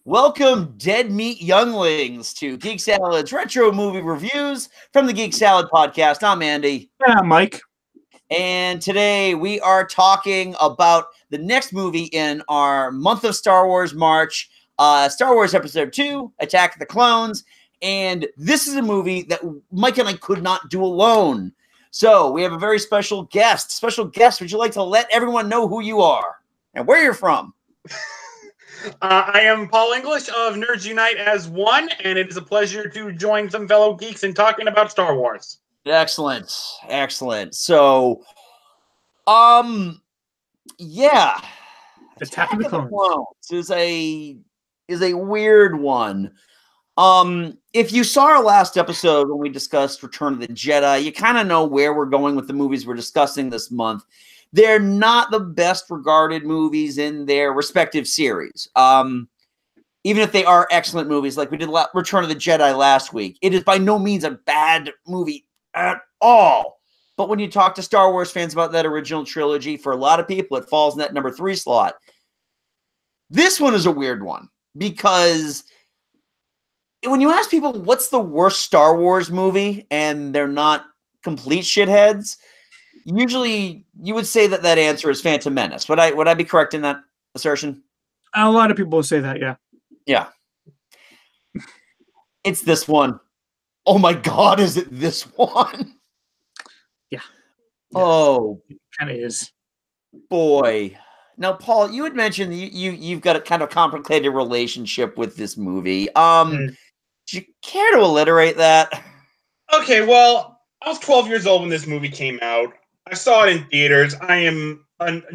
Welcome, dead meat younglings, to Geek Salad's retro movie reviews from the Geek Salad podcast. I'm Andy. Yeah, Mike. And today we are talking about the next movie in our month of Star Wars March, Star Wars Episode 2, Attack of the Clones. And this is a movie that Mike and I could not do alone. So we have a very special guest. Special guest, would you like to let everyone know who you are and where you're from? I am Paul English of Nerds Unite as One, and it is a pleasure to join some fellow geeks in talking about Star Wars. Excellent. Excellent. So, yeah. Attack of the Clones is a weird one. If you saw our last episode when we discussed Return of the Jedi, you kind of know where we're going with the movies we're discussing this month. They're not the best regarded movies in their respective series. Even if they are excellent movies, like we did Return of the Jedi last week, it is by no means a bad movie at all. But when you talk to Star Wars fans about that original trilogy, for a lot of people, it falls in that number 3 slot. This one is a weird one because when you ask people what's the worst Star Wars movie and they're not complete shitheads, usually you would say that answer is Phantom Menace. Would I be correct in that assertion? A lot of people say that, yeah. Yeah. It's this one. Oh my God, is it this one? Yeah. Oh, it kind of is. Boy. Now, Paul, you had mentioned you've got a kind of complicated relationship with this movie. Do you care to alliterate that? Okay, well, I was 12 years old when this movie came out. I saw it in theaters. I am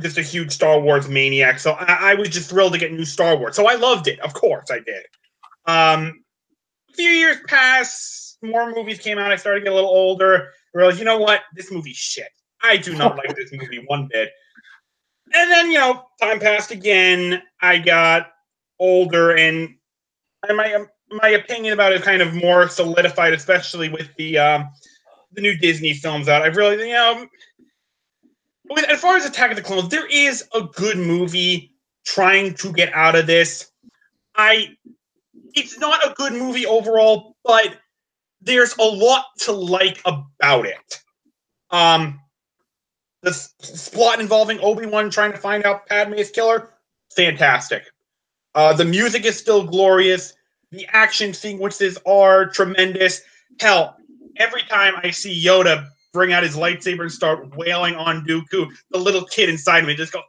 just a huge Star Wars maniac, so I was just thrilled to get new Star Wars. So I loved it. Of course I did. A few years passed, more movies came out. I started to get a little older. I realized, you know what? This movie's shit. I do not like this movie one bit. And then, time passed again. I got older, and my opinion about it kind of more solidified, especially with the new Disney films out. I've really, as far as Attack of the Clones, there is a good movie trying to get out of this. It's not a good movie overall, but there's a lot to like about it. The plot involving Obi-Wan trying to find out Padme's killer, fantastic. The music is still glorious. The action sequences are tremendous. Hell, every time I see Yoda bring out his lightsaber and start wailing on Dooku, the little kid inside me just goes,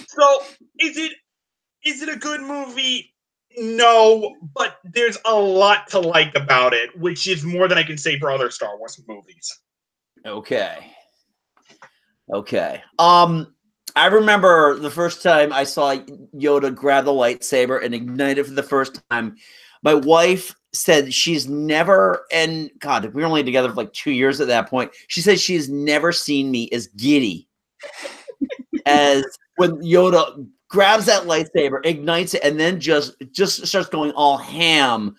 So, is it a good movie? No, but there's a lot to like about it, which is more than I can say for other Star Wars movies. Okay. I remember the first time I saw Yoda grab the lightsaber and ignite it for the first time. My wife said she's never, and God, we were only together for like 2 years at that point. She said she's never seen me as giddy as when Yoda grabs that lightsaber, ignites it, and then just starts going all ham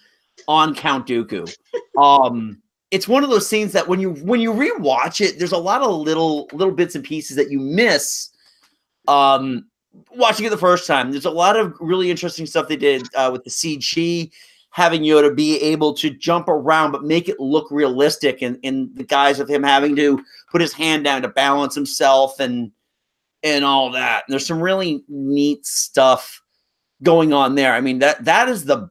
on Count Dooku. It's one of those scenes that when you rewatch it, there's a lot of little bits and pieces that you miss. Watching it the first time, there's a lot of really interesting stuff they did with the CG, having Yoda be able to jump around but make it look realistic, in the guise of him having to put his hand down to balance himself and all that. And there's some really neat stuff going on there. I mean, that is the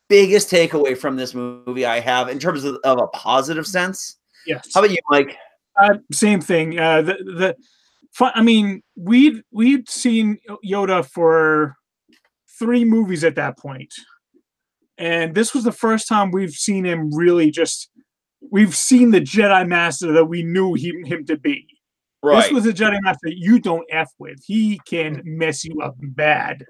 biggest takeaway from this movie I have in terms of a positive sense. Yes. How about you, Mike? Same thing. I mean, we'd seen Yoda for 3 movies at that point. And this was the first time we've seen him really we've seen the Jedi Master that we knew him to be. Right. This was a Jedi Master you don't F with. He can mess you up bad.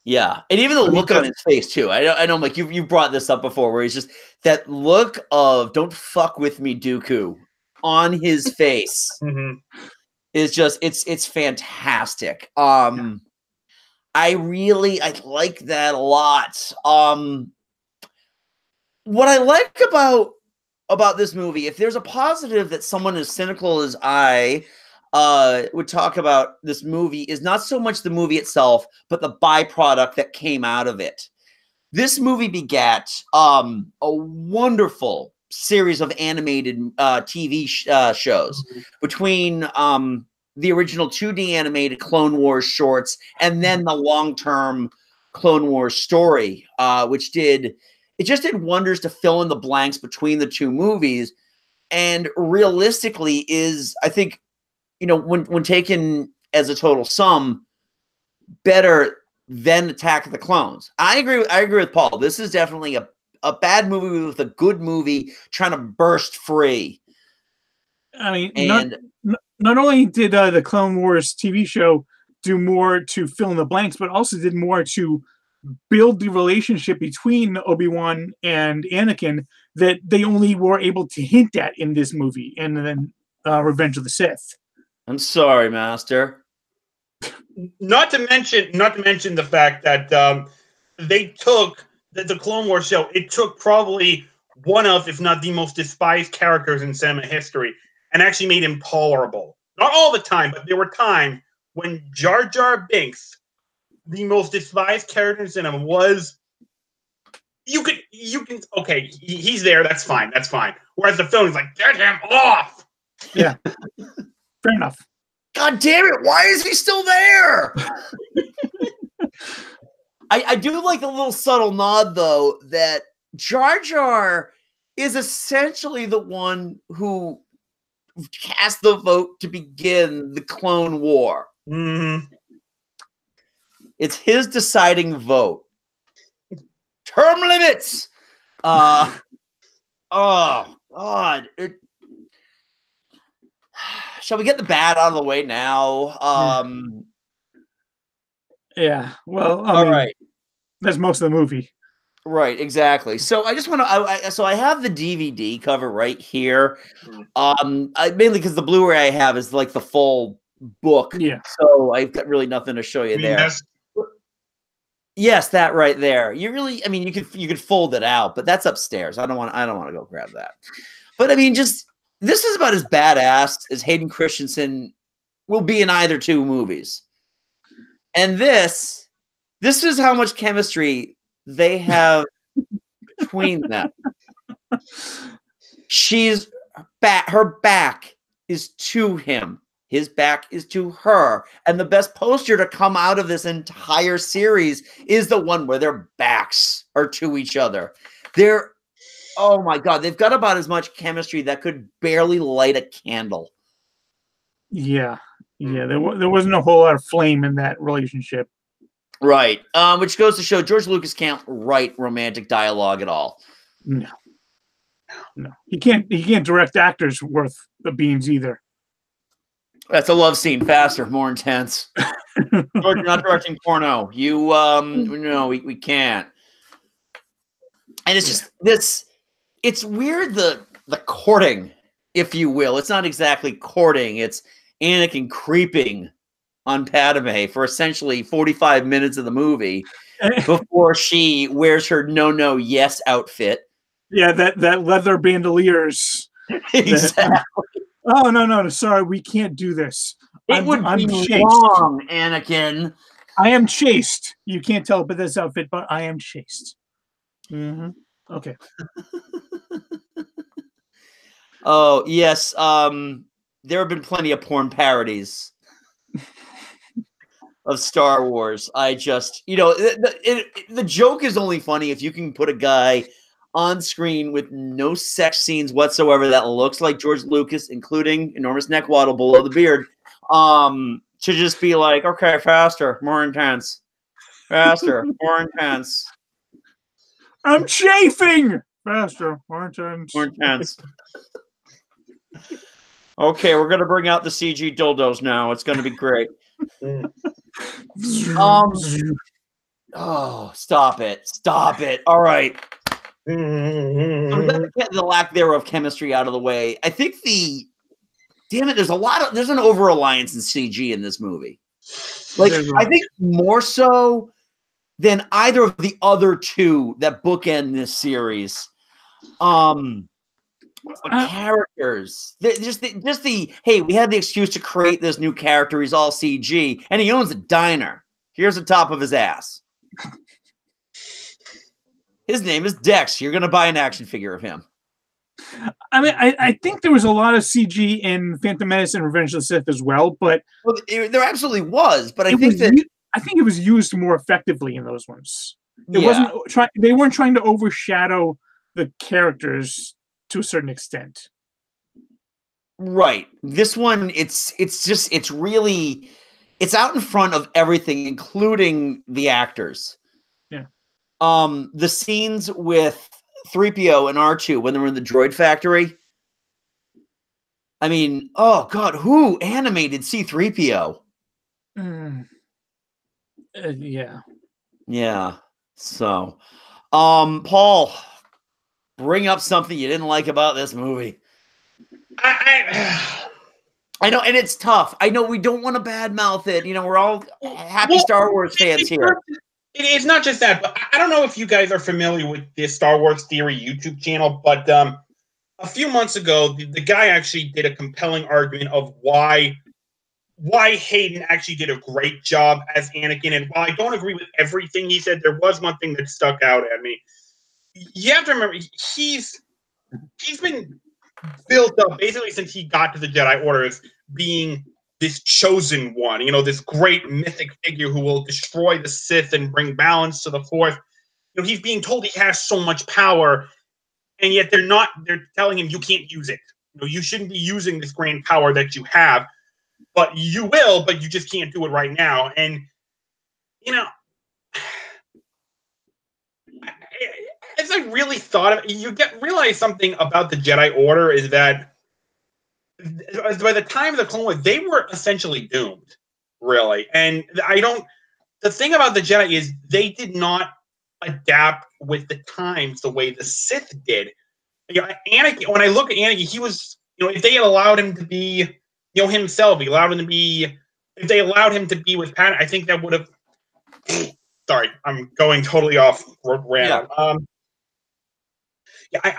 Yeah, and even the look on his face too. I know, Mike, you brought this up before, where he's just that look of "Don't fuck with me, Dooku" on his face is just it's fantastic. I like that a lot. What I like about this movie, if there's a positive that someone as cynical as I would talk about this movie is not so much the movie itself, but the byproduct that came out of it. This movie begat a wonderful series of animated TV shows between the original 2D animated Clone Wars shorts and then the long-term Clone Wars story, which just did wonders to fill in the blanks between the two movies. And realistically is, I think, when taken as a total sum, better than Attack of the Clones. I agree with Paul. This is definitely a bad movie with a good movie trying to burst free. I mean, not only did the Clone Wars TV show do more to fill in the blanks, but also did more to build the relationship between Obi-Wan and Anakin that they only were able to hint at in this movie and then Revenge of the Sith. I'm sorry, Master. Not to mention the fact that they took the Clone Wars show. It took probably one of, if not the most despised characters in cinema history, and actually made him tolerable. Not all the time, but there were times when Jar Jar Binks, the most despised character in cinema, was. You can okay. He's there. That's fine. Whereas the film is like, get him off. Yeah, fair enough. God damn it! Why is he still there? I do like the little subtle nod, though, that Jar Jar is essentially the one who cast the vote to begin the Clone War. Mm-hmm. It's his deciding vote. Term limits. Oh God. Shall we get the bad out of the way now? Yeah. Well, all right. That's most of the movie. Right, exactly. So I just want to. So I have the DVD cover right here. Mainly because the Blu-ray I have is like the full book. Yeah. So I've got really nothing to show you there. Yes, that right there. You could fold it out, but that's upstairs. I don't want to go grab that. But I mean, this is about as badass as Hayden Christensen will be in either two movies. And this is how much chemistry they have between them. Her back is to him. His back is to her. And the best poster to come out of this entire series is the one where their backs are to each other. Oh my God, they've got about as much chemistry that could barely light a candle. Yeah. Yeah, there wasn't a whole lot of flame in that relationship. Right. Which goes to show George Lucas can't write romantic dialogue at all. No. He can't direct actors worth the beans either. That's a love scene. Faster, more intense. George, you're not directing porno. No, we can't. And it's just this. It's weird the courting, if you will. It's not exactly courting. It's Anakin creeping on Padme for essentially 45 minutes of the movie before she wears her no yes outfit. Yeah, that leather bandoliers. Exactly. Oh no! Sorry, we can't do this. I'm wrong, Anakin. I am chaste. You can't tell by this outfit, but I am chaste. Mm-hmm. Okay. Oh yes. There have been plenty of porn parodies of Star Wars. I just, the joke is only funny if you can put a guy on screen with no sex scenes whatsoever that looks like George Lucas, including enormous neck waddle below the beard, to just be like, okay, faster, more intense. Faster, more intense. I'm chafing! Faster, more intense. More intense. Okay, we're going to bring out the CG dildos now. It's going to be great. Oh, stop it. Stop it. All right. So we got the lack thereof chemistry out of the way. I think there's an over-reliance in CG in this movie. I think more so than either of the other two that bookend this series. But characters, just the hey, we had the excuse to create this new character. He's all CG, and he owns a diner. Here's the top of his ass. His name is Dex. You're gonna buy an action figure of him. I mean, I think there was a lot of CG in Phantom Menace and Revenge of the Sith as well, but there absolutely was. But I think it was used more effectively in those ones. It wasn't they weren't trying to overshadow the characters to a certain extent. Right. This one, it's out in front of everything, including the actors. Yeah. The scenes with 3PO and R2 when they were in the droid factory. I mean, oh God, who animated C-3PO? Yeah. Yeah. So, Paul, bring up something you didn't like about this movie. I know, and it's tough. I know we don't want to badmouth it. You know, we're all happy Star Wars fans here. It's not just that, but I don't know if you guys are familiar with this Star Wars Theory YouTube channel, but a few months ago, the guy actually did a compelling argument of why Hayden actually did a great job as Anakin. And while I don't agree with everything he said, there was one thing that stuck out at me. You have to remember, he's been built up basically since he got to the Jedi Order as being this chosen one, you know, this great mythic figure who will destroy the Sith and bring balance to the Force. You know, he's being told he has so much power, and yet they're telling him you can't use it. You know, you shouldn't be using this grand power that you have, but you will, but you just can't do it right now. And, you know, as I really thought of it, you realize something about the Jedi Order is that by the time of the Clone Wars, they were essentially doomed, really. And the thing about the Jedi is they did not adapt with the times the way the Sith did. You know, Anakin, when I look at Anakin, he was, you know, if they had allowed him to be, you know, himself, if they allowed him to be with Padme, I think that would have, sorry, I'm going totally off random. Yeah.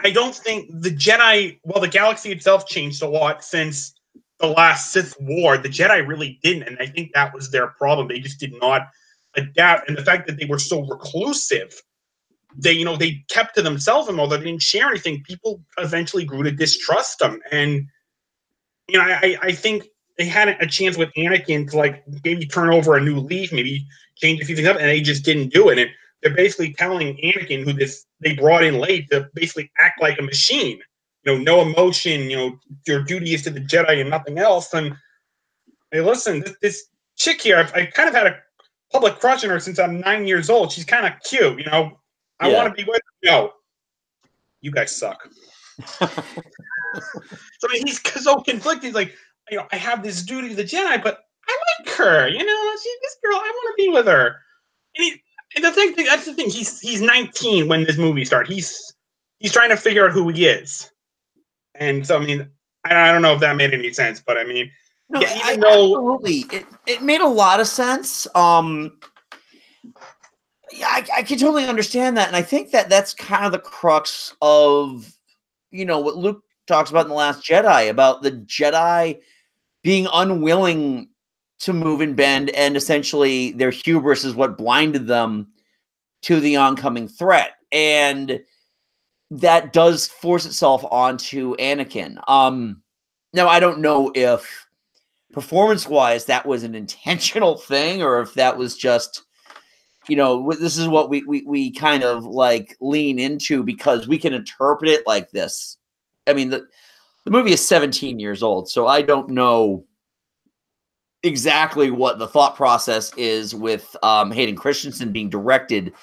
I don't think the Jedi, well, the galaxy itself changed a lot since the last Sith War. The Jedi really didn't, and I think that was their problem. They just did not adapt, and the fact that they were so reclusive, they kept to themselves, and although they didn't share anything, people eventually grew to distrust them. And you know, I think they had a chance with Anakin to like maybe turn over a new leaf, maybe change a few things up, and they just didn't do it. And they're basically telling Anakin, who they brought in late, to basically act like a machine. You know, no emotion. You know, your duty is to the Jedi and nothing else. And hey, listen, this chick here, I kind of had a public crush on her since I'm 9 years old. She's kind of cute. You know, I want to be with her. No, you guys suck. So I mean, he's so conflicted. He's like, you know, I have this duty to the Jedi, but I like her. You know, she's this girl. I want to be with her. And that's the thing. He's 19 when this movie started. He's trying to figure out who he is. And so, I mean, I don't know if that made any sense, but I mean, no, absolutely, it made a lot of sense. Yeah, I can totally understand that, and I think that's kind of the crux of, you know, what Luke talks about in The Last Jedi, about the Jedi being unwilling to move and bend, and essentially their hubris is what blinded them to the oncoming threat. And that does force itself onto Anakin. Now, I don't know if performance-wise that was an intentional thing, or if that was just, you know, this is what we kind of like lean into because we can interpret it like this. I mean, the movie is 17 years old, so I don't know exactly what the thought process is with Hayden Christensen being directed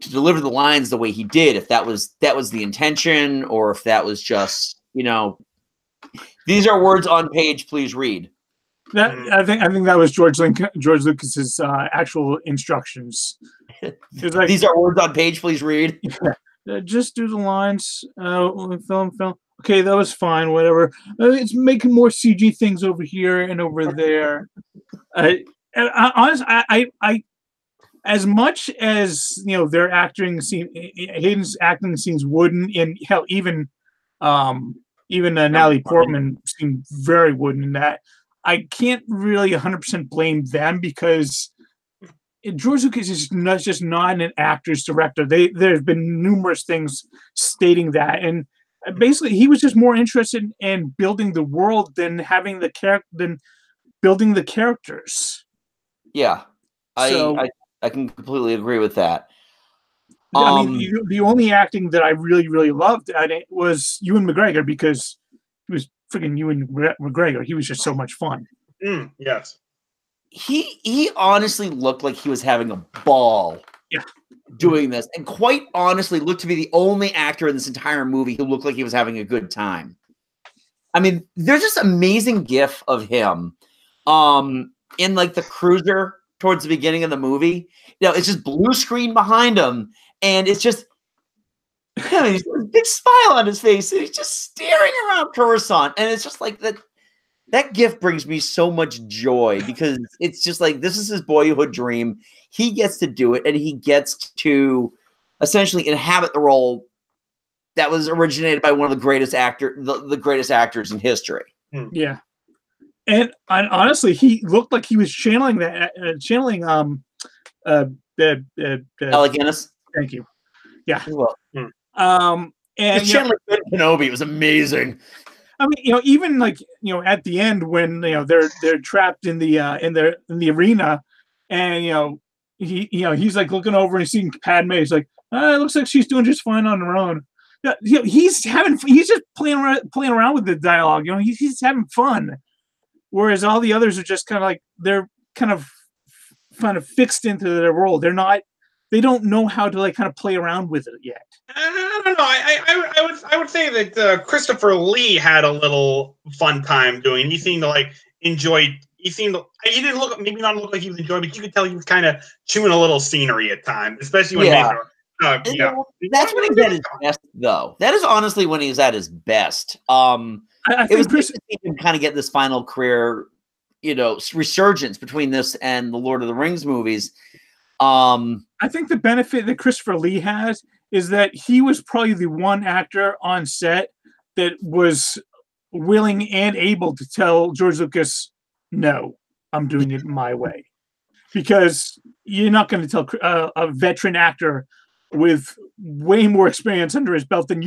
to deliver the lines the way he did. If that was the intention, or if that was just, you know, these are words on page, please read. I think that was George Lucas's actual instructions. Like, these are words on page, please read. Yeah, just do the lines. Film. Okay, that was fine. Whatever. It's making more CG things over here and over there. Honestly, I as much as, you know, their acting scene, Hayden's acting scenes wouldn't, and hell, even Even Natalie Portman seemed very wooden in that. I can't really 100% blame them because George Lucas is just not an actor's director. There's been numerous things stating that, and basically he was just more interested in building the world than having than building the characters. Yeah, So I can completely agree with that. I mean, the only acting that I really loved at it was Ewan McGregor because he was freaking Ewan McGregor. He was just so much fun. Yes. He honestly looked like he was having a ball doing this, and quite honestly looked to be the only actor in this entire movie who looked like he was having a good time. I mean, there's this amazing gif of him in like the cruiser towards the beginning of the movie. You know, it's just blue screen behind him, and it's just him. He's got a big smile on his face, and he's just staring around Coruscant, and it's just like that. That gift brings me so much joy because it's just like this is his boyhood dream. He gets to do it, and he gets to essentially inhabit the role that was originated by one of the greatest greatest actors in history. Yeah, and honestly, he looked like he was channeling Alec Guinness. Thank you. Yeah. Well, and channeling Kenobi. It was amazing. I mean, even like at the end when they're trapped in the arena, and he's like looking over and seeing Padme. He's like, it looks like she's doing just fine on her own. He's just playing around with the dialogue. He's just having fun, whereas all the others are just kind of like they're kind of fixed into their role. They don't know how to like kind of play around with it yet. I don't know. I would say that Christopher Lee had a little fun time doing. He seemed to like enjoy. He didn't look like he was enjoying, but you could tell he was kind of chewing a little scenery at times, especially when that's when he's at his best, though. That is honestly when he's at his best. I think it was nice to see him kind of get this final career, resurgence between this and the Lord of the Rings movies. I think the benefit that Christopher Lee has is that he was probably the one actor on set that was willing and able to tell George Lucas, no, I'm doing it my way. Because you're not going to tell a veteran actor with way more experience under his belt than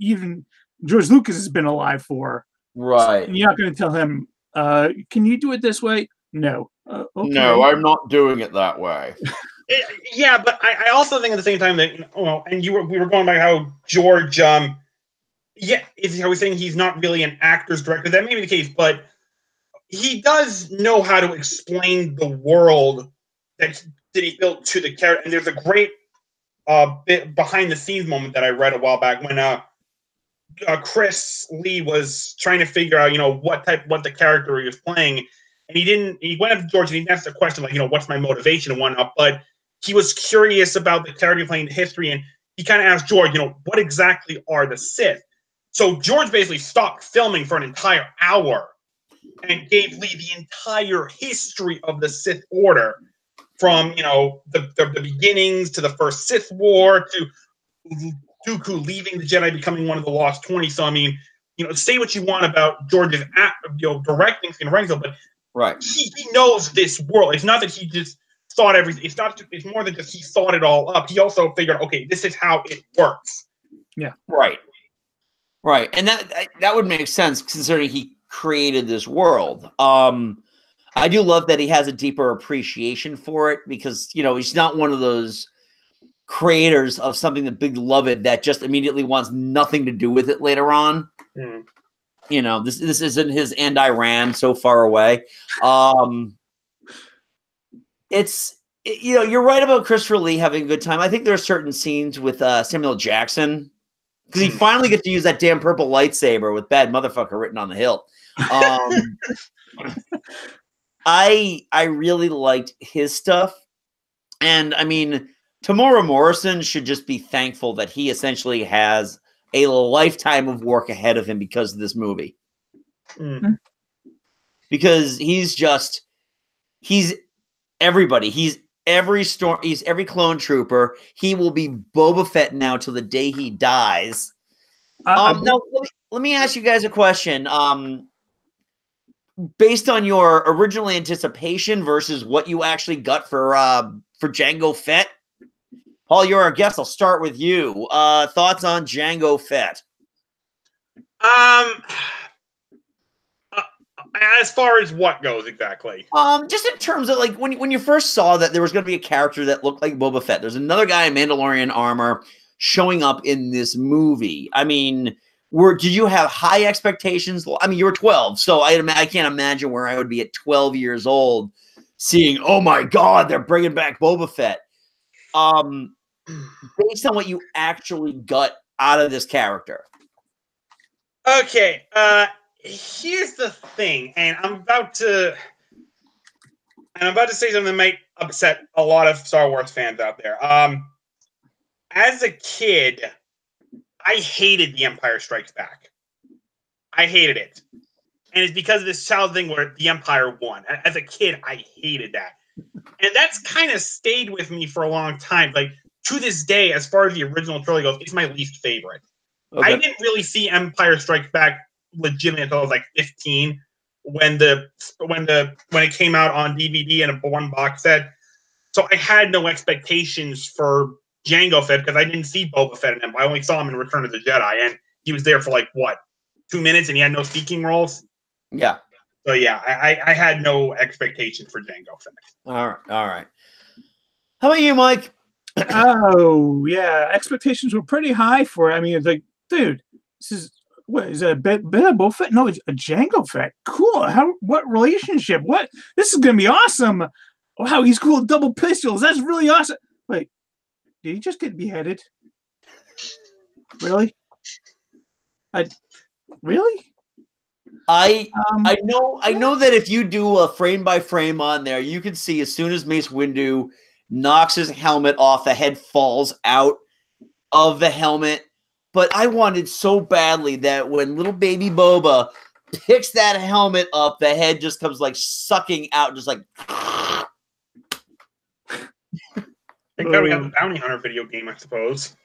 even George Lucas has been alive for. Right. And you're not going to tell him, can you do it this way? No. Okay. No, I'm not doing it that way. Yeah, but I also think at the same time that and we were going by how George, is how he's saying he's not really an actor's director. That may be the case, but he does know how to explain the world that he built to the character. And there's a great bit behind the scenes moment that I read a while back when Chris Lee was trying to figure out what the character he was playing. And he went up to George and he asked a question like, what's my motivation and whatnot. But he was curious about the character playing the history. And he kind of asked George, what exactly are the Sith? So George basically stopped filming for an entire hour and gave Lee the entire history of the Sith Order from, the beginnings to the first Sith War to Dooku leaving the Jedi, becoming one of the Lost 20. So, I mean, say what you want about George's, directing and writing, but right. He knows this world. It's not that he just thought everything. It's more than just he thought it all up. He also figured, okay, this is how it works. Yeah. Right. Right. And that would make sense considering he created this world. I do love that he has a deeper appreciation for it because, he's not one of those creators of something that big beloved that just immediately wants nothing to do with it later on. Mm. This isn't his "and I ran so far away." You're right about Christopher Lee having a good time. I think there are certain scenes with Samuel Jackson because he finally gets to use that damn purple lightsaber with "bad motherfucker" written on the hilt. I really liked his stuff, and I mean, Tamora Morrison should just be thankful that he essentially has a lifetime of work ahead of him because of this movie. Mm. Because he's everybody. He's every clone trooper. He will be Boba Fett now till the day he dies. I let me ask you guys a question. Based on your original anticipation versus what you actually got for Jango Fett. Paul, you're our guest. I'll start with you. Thoughts on Jango Fett? As far as what goes exactly? Just in terms of like when you first saw that there was going to be a character that looked like Boba Fett. There's another guy in Mandalorian armor showing up in this movie. I mean, did you have high expectations? I mean, you were 12, so I can't imagine where I would be at 12 years old, seeing, oh my God, they're bringing back Boba Fett. Based on what you actually got out of this character. Okay, here's the thing, and I'm about to say something that might upset a lot of Star Wars fans out there. As a kid, I hated The Empire Strikes Back. I hated it. And it's because of this child thing where the Empire won. As a kid, I hated that. And that's kind of stayed with me for a long time. Like, to this day, as far as the original trilogy goes, it's my least favorite. Okay. I didn't really see Empire Strikes Back legitimately until I was like 15 when it came out on DVD in a one box set. So I had no expectations for Jango Fett because I didn't see Boba Fett in him. I only saw him in Return of the Jedi, and he was there for like what, 2 minutes, and he had no speaking roles. Yeah. So yeah, I had no expectation for Jango Fett. All right. How about you, Mike? Oh yeah, expectations were pretty high for it. I mean, it's like, dude, this is what is it? A bit of Boba Fett? No, it's a Jango Fett. Cool. What relationship? What? This is gonna be awesome. Wow, he's cool. Double pistols. That's really awesome. Wait, did he just get beheaded? Really? Really? I know that if you do a frame by frame on there, you can see as soon as Mace Windu knocks his helmet off, the head falls out of the helmet. But I wanted so badly that when little baby Boba picks that helmet up, the head just comes like sucking out, just like. Thank God we got the Bounty Hunter video game, I suppose.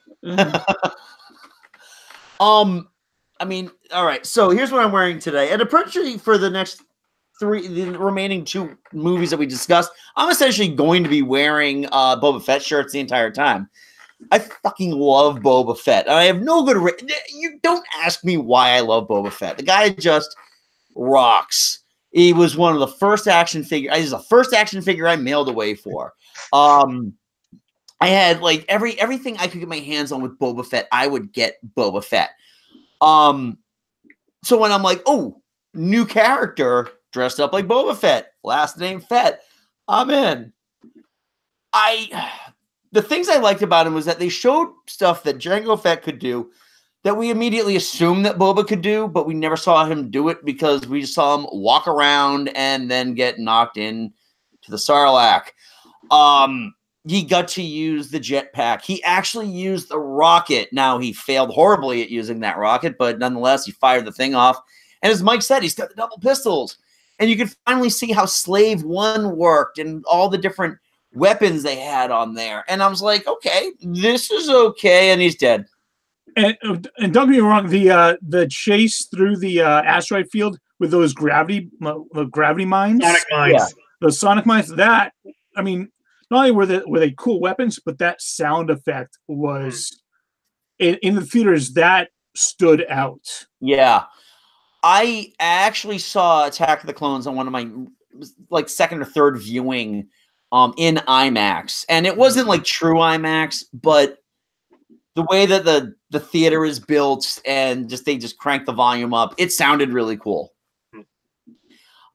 I mean, all right. So here's what I'm wearing today, and approaching for the remaining 2 movies that we discussed, I'm essentially going to be wearing Boba Fett shirts the entire time. I fucking love Boba Fett, and I have no good. You don't ask me why I love Boba Fett. The guy just rocks. He was one of the first action figure. He's the first action figure I mailed away for. I had like everything I could get my hands on with Boba Fett. I would get Boba Fett. So when I'm like, oh, new character dressed up like Boba Fett, last name Fett, I'm in. The things I liked about him was that they showed stuff that Jango Fett could do that we immediately assumed that Boba could do, but we never saw him do it because we just saw him walk around and then get knocked in to the Sarlacc. He got to use the jetpack. He actually used the rocket. Now, he failed horribly at using that rocket, but nonetheless, he fired the thing off. And as Mike said, he's got the double pistols. And you could finally see how Slave 1 worked and all the different weapons they had on there. And I was like, okay, this is okay. And he's dead. And don't get me wrong, the chase through the asteroid field with those gravity mines. Sonic mines. Yeah. Those sonic mines, that, I mean, not only were they cool weapons, but that sound effect was in the theaters that stood out. Yeah, I actually saw Attack of the Clones on one of my like second or third viewing in IMAX, and it wasn't like true IMAX, but the way that the theater is built and they just cranked the volume up, it sounded really cool.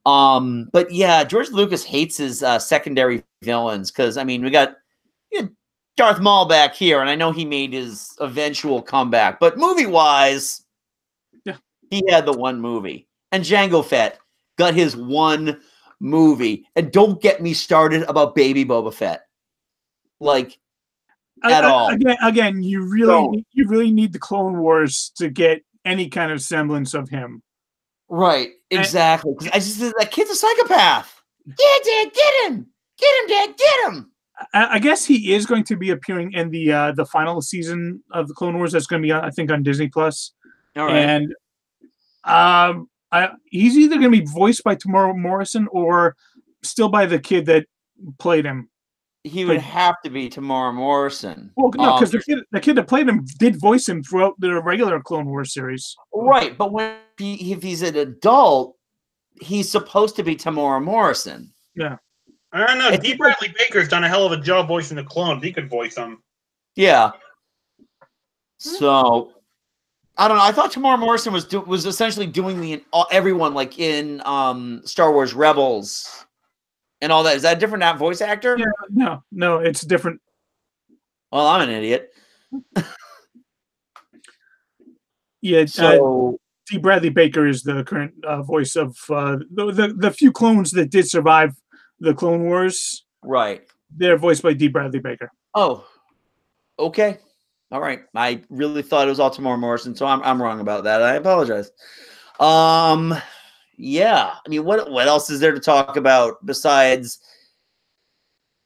But yeah, George Lucas hates his secondary villains because, I mean, we got Darth Maul back here, and I know he made his eventual comeback, but movie-wise, he had the one movie. And Jango Fett got his one movie. And don't get me started about baby Boba Fett. Like, at all. Again, you really need the Clone Wars to get any kind of semblance of him. Right, exactly. I just said that kid's a psychopath. Yeah, Dad, get him! Get him, Dad, get him! I guess he is going to be appearing in the final season of the Clone Wars. That's going to be, I think, on Disney Plus. All right. And He's either going to be voiced by Tamora Morrison or still by the kid that played him. He would have to be Tamora Morrison. Well, no, because the kid that played him did voice him throughout the regular Clone Wars series. Right, but if he's an adult, he's supposed to be Tamora Morrison. Yeah. I don't know. D. Bradley Baker's done a hell of a job voicing the clones. He could voice them. Yeah. So, I don't know. I thought Tamora Morrison was essentially doing everyone like in Star Wars Rebels and all that. Is that a different voice actor? Yeah, no, it's different. Well, I'm an idiot. Yeah. So D. Bradley Baker is the current voice of the few clones that did survive the Clone Wars. Right. They're voiced by D. Bradley Baker. Oh, okay. All right. I really thought it was all Tamora Morrison, so I'm wrong about that. I apologize. Yeah. I mean, what else is there to talk about besides?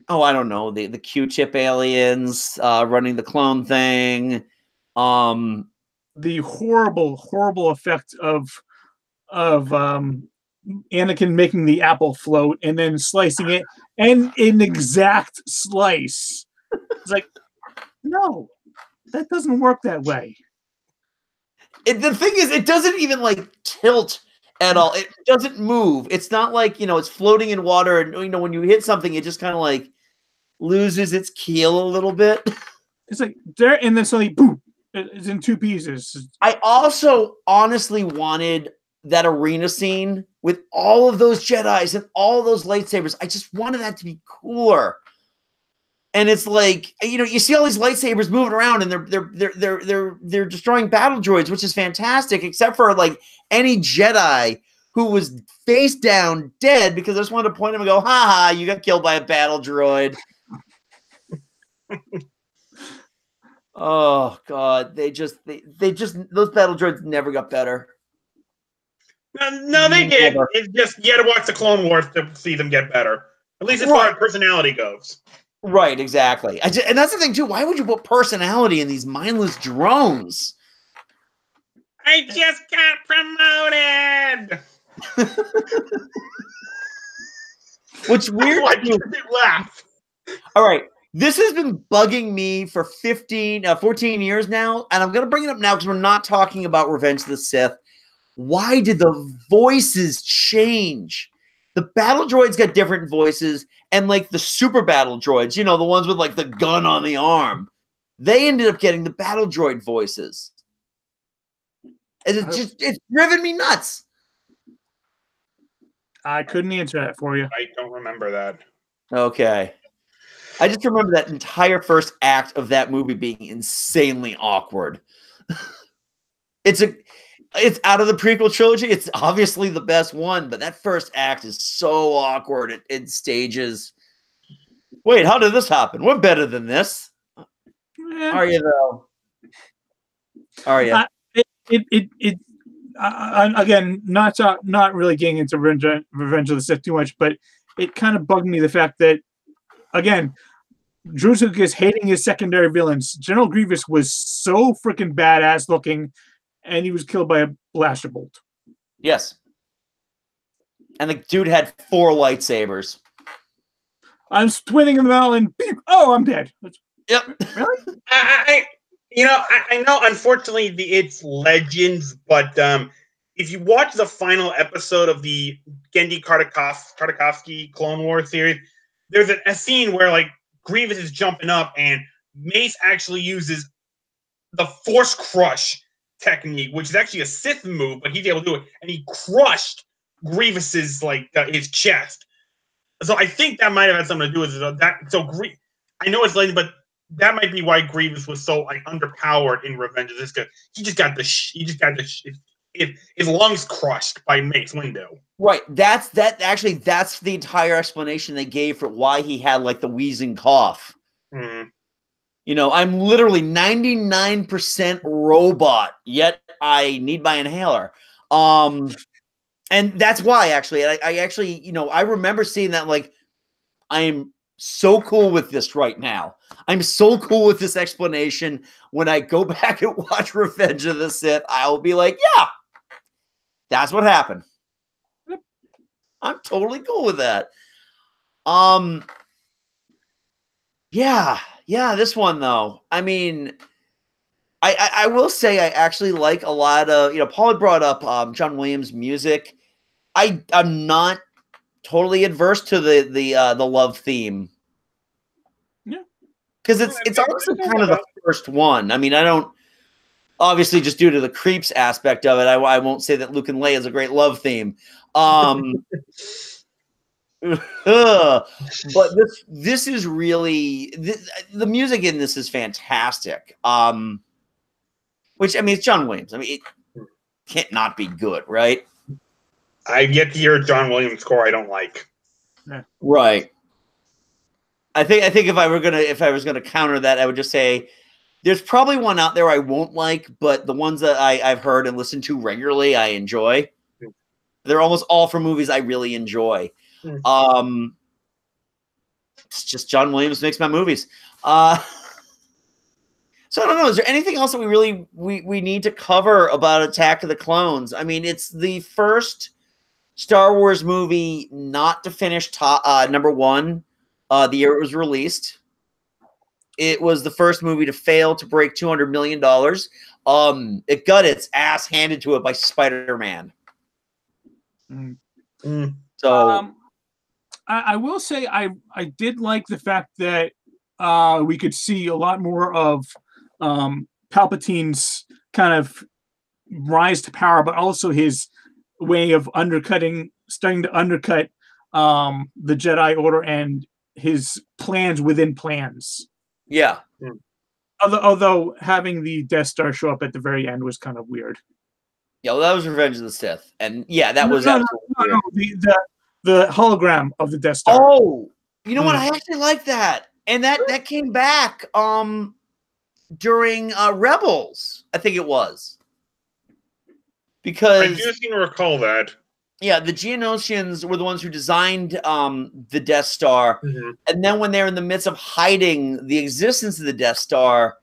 Oh, I don't know. The Q-tip aliens running the clone thing. The horrible effect of Anakin making the apple float and then slicing it, and an exact slice. It's like, no, that doesn't work that way. The thing is, it doesn't even like tilt at all. It doesn't move. It's not like, it's floating in water, and when you hit something, it just kind of like loses its keel a little bit. It's like there, and then suddenly, boom, it's in two pieces. I also honestly wanted that arena scene with all of those Jedis and all those lightsabers. I just wanted that to be cooler. And it's like, you see all these lightsabers moving around, and they're destroying battle droids, which is fantastic, except for like any Jedi who was face down dead, because I just wanted to point him and go, ha ha, you got killed by a battle droid. Oh God, they just those battle droids never got better. No, they did. It's just you had to watch the Clone Wars to see them get better. At least as far as personality goes. Right, exactly. And that's the thing too. Why would you put personality in these mindless drones? I just got promoted. Which weird. Why did you laugh? All right. This has been bugging me for 14 years now, and I'm going to bring it up now because we're not talking about Revenge of the Sith. Why did the voices change? The battle droids got different voices, and like the super battle droids, the ones with like the gun on the arm, they ended up getting the battle droid voices. And it's driven me nuts. I couldn't answer that for you. I don't remember that. Okay. I just remember that entire first act of that movie being insanely awkward. It's out of the prequel trilogy. It's obviously the best one, but that first act is so awkward in stages. Wait, how did this happen? We're better than this. Are you though? Are you? Again, not really getting into Revenge of the Sith too much, but it kind of bugged me the fact that, again, George Lucas hating his secondary villains. General Grievous was so freaking badass looking, and he was killed by a blaster bolt. Yes. And the dude had 4 lightsabers. I'm twinning in the middle, and beep, oh, I'm dead. Yep. Really? I know. Unfortunately, it's Legends, but if you watch the final episode of the Genndy Tartakovsky Clone Wars series, there's a scene where like Grievous is jumping up, and Mace actually uses the Force Crush technique, which is actually a Sith move, but he's able to do it, and he crushed Grievous's his chest. So I think that might have had something to do with that. So I know it's late, but that might be why Grievous was so underpowered in Revenge of the Sith, because he just got his lungs crushed by Mace Windu. Right. That's the entire explanation they gave for why he had the wheezing cough. Mm. I'm literally 99% robot, yet I need my inhaler. And that's why actually, I remember seeing that I am so cool with this right now. I'm so cool with this explanation. When I go back and watch Revenge of the Sith, I'll be like, yeah, That's what happened. Yep. I'm totally cool with that. Yeah, this one though. I mean, I will say I actually like a lot of, Paul had brought up John Williams music. I'm not totally adverse to the love theme. Yeah. Because it's honestly kind of the first one. I mean, I don't obviously just due to the creeps aspect of it, I won't say that Luke and Leia is a great love theme. But this is really the music in this is fantastic. Which, I mean, it's John Williams. I mean, it can't not be good, right? I've yet to hear a John Williams score I don't like. Yeah. Right. I think if I was gonna counter that, I would just say there's probably one out there I won't like, but the ones that I've heard and listened to regularly, I enjoy. They're almost all from movies I really enjoy. It's just John Williams makes my movies. So I don't know. Is there anything else that we need to cover about Attack of the Clones? I mean, it's the first Star Wars movie not to finish number one the year it was released. It was the first movie to fail to break $200 million. It got its ass handed to it by Spider-Man. So I will say I did like the fact that we could see a lot more of Palpatine's kind of rise to power, but also his way of starting to undercut the Jedi Order and his plans within plans. Yeah. Although having the Death Star show up at the very end was kind of weird. Yeah, well, that was Revenge of the Sith, and yeah, that was no, the hologram of the Death Star. Oh, you know what? I actually like that, and that came back during Rebels, I think it was, because I do seem to recall that. Yeah, the Geonosians were the ones who designed the Death Star, and then when they're in the midst of hiding the existence of the Death Star,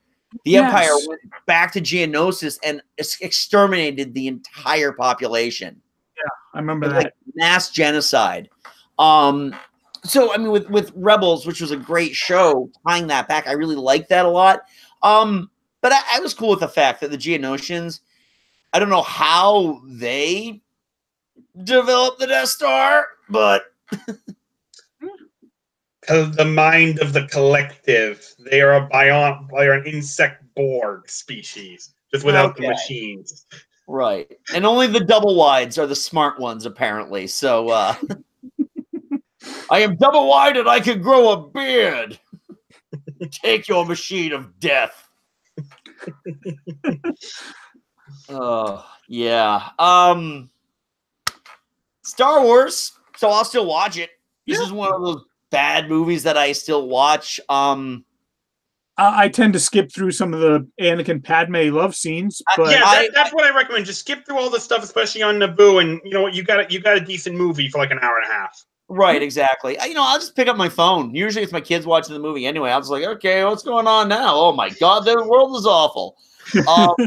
the Empire went back to Geonosis and exterminated the entire population. Yeah, I remember that. Like mass genocide. So I mean, with Rebels, which was a great show, tying that back, I really liked that a lot. But I was cool with the fact that the Geonosians, I don't know how they developed the Death Star, but the mind of the collective. They are an insect Borg species, just without the machines. Right. And only the double wides are the smart ones, apparently. So I am double wide and I can grow a beard. Take your machine of death. Oh, yeah. Star Wars. So I'll still watch it. This is one of those bad movies that I still watch. I tend to skip through some of the Anakin Padme love scenes, but that's what I recommend. Just skip through all the stuff, especially on Naboo, and you know what, you got a decent movie for like an hour and a half. Right, exactly. I'll just pick up my phone. Usually, it's my kids watching the movie anyway. I was like, okay, what's going on now? Oh my god, the world is awful. But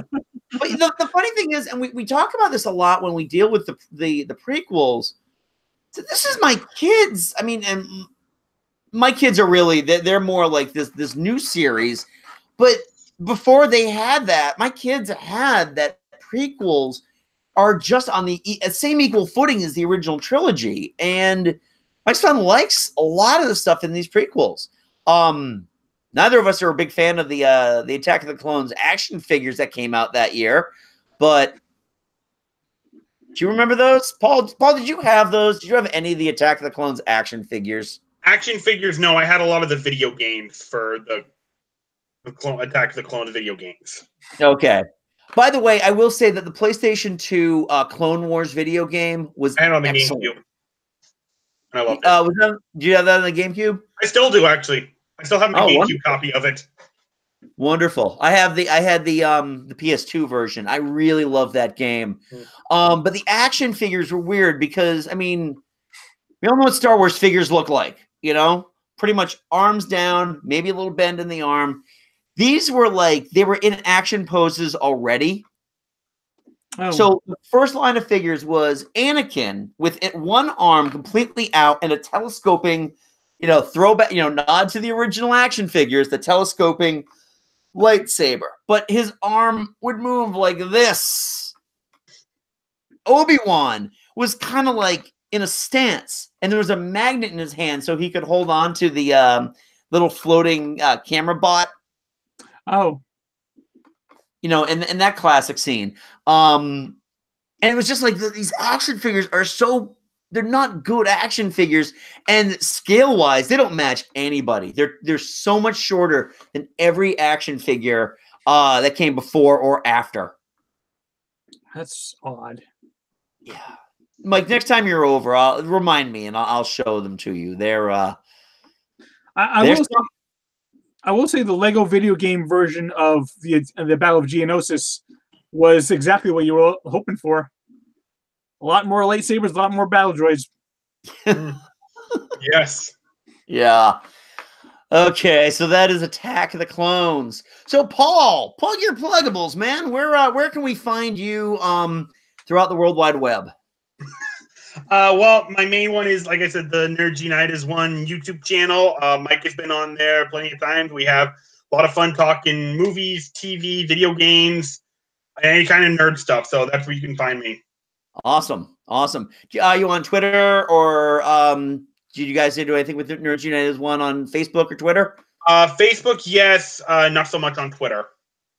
the funny thing is, and we talk about this a lot when we deal with the prequels. So this is my kids. I mean, and my kids are really they're more like this new series, but before they had that, my kids had that prequels are just on the same equal footing as the original trilogy, and my son likes a lot of the stuff in these prequels. Neither of us are a big fan of the Attack of the Clones action figures that came out that year, but do you remember those, Paul? Paul, did you have those? Did you have any of the Attack of the Clones action figures? Action figures, no. I had a lot of the video games for the Attack of the Clones video games. Okay. By the way, I will say that the PlayStation 2 Clone Wars video game was I had on the excellent. GameCube. And I loved it. Do you have that on the GameCube? I still do, actually. I still have the GameCube wonderful. copy of it. Wonderful. I had the PS2 version. I really love that game. But the action figures were weird because, I mean, we all know what Star Wars figures look like, you know? Pretty much arms down, maybe a little bend in the arm. These were like, they were in action poses already. Oh. So the first line of figures was Anakin with one arm completely out and a telescoping, throwback, nod to the original action figures, the telescoping lightsaber. But his arm would move like this. Obi-Wan was kind of like in a stance, and there was a magnet in his hand so he could hold on to the little floating camera bot. Oh. In that classic scene. And it was just like these action figures they're not good action figures, and scale-wise, they don't match anybody. They're so much shorter than every action figure that came before or after. That's odd. Yeah. Mike, next time you're over, remind me and I'll show them to you. I will say the Lego video game version of the Battle of Geonosis was exactly what you were hoping for. A lot more lightsabers, a lot more battle droids. Yes. Yeah. Okay, so that is Attack of the Clones. So Paul, plug your pluggables, man. Where can we find you throughout the World Wide Web? Well, my main one is, like I said, the Nerd Unitas One YouTube channel. Mike has been on there plenty of times. We have a lot of fun talking movies, TV, video games, any kind of nerd stuff. So that's where you can find me. Awesome. Are you on Twitter, or did you guys do anything with the Nerd Unitas One on Facebook or Twitter? Facebook, yes. Not so much on Twitter.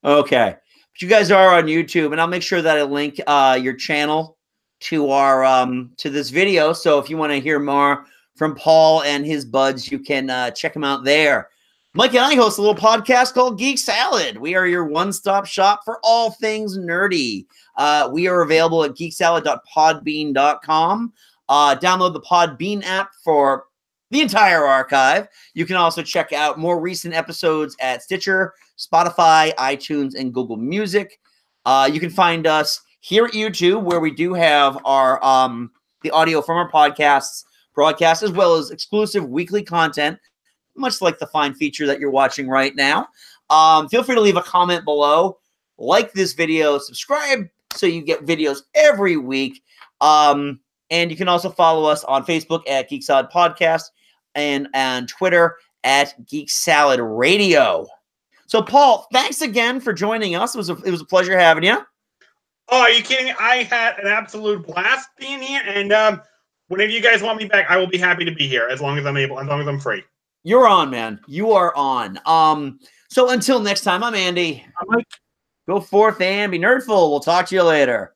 Okay. But you guys are on YouTube, and I'll make sure that I link your channel to our to this video. So if you want to hear more from Paul and his buds, you can check them out there. Mike and I host a little podcast called Geek Salad. We are your one-stop shop for all things nerdy. We are available at geeksalad.podbean.com. Download the Podbean app for the entire archive. You can also check out more recent episodes at Stitcher, Spotify, iTunes, and Google Music. You can find us here at YouTube, where we do have our the audio from our podcasts broadcast, as well as exclusive weekly content, much like the fine feature that you're watching right now. Feel free to leave a comment below, like this video, subscribe so you get videos every week. And you can also follow us on Facebook at Geek Salad Podcast and on Twitter at Geek Salad Radio. So, Paul, thanks again for joining us. It was a pleasure having you. Oh, are you kidding? I had an absolute blast being here, and whenever you guys want me back, I will be happy to be here as long as I'm able, as long as I'm free. You're on, man. You are on. So until next time, I'm Andy. I'm Mike. Go forth and be nerdful. We'll talk to you later.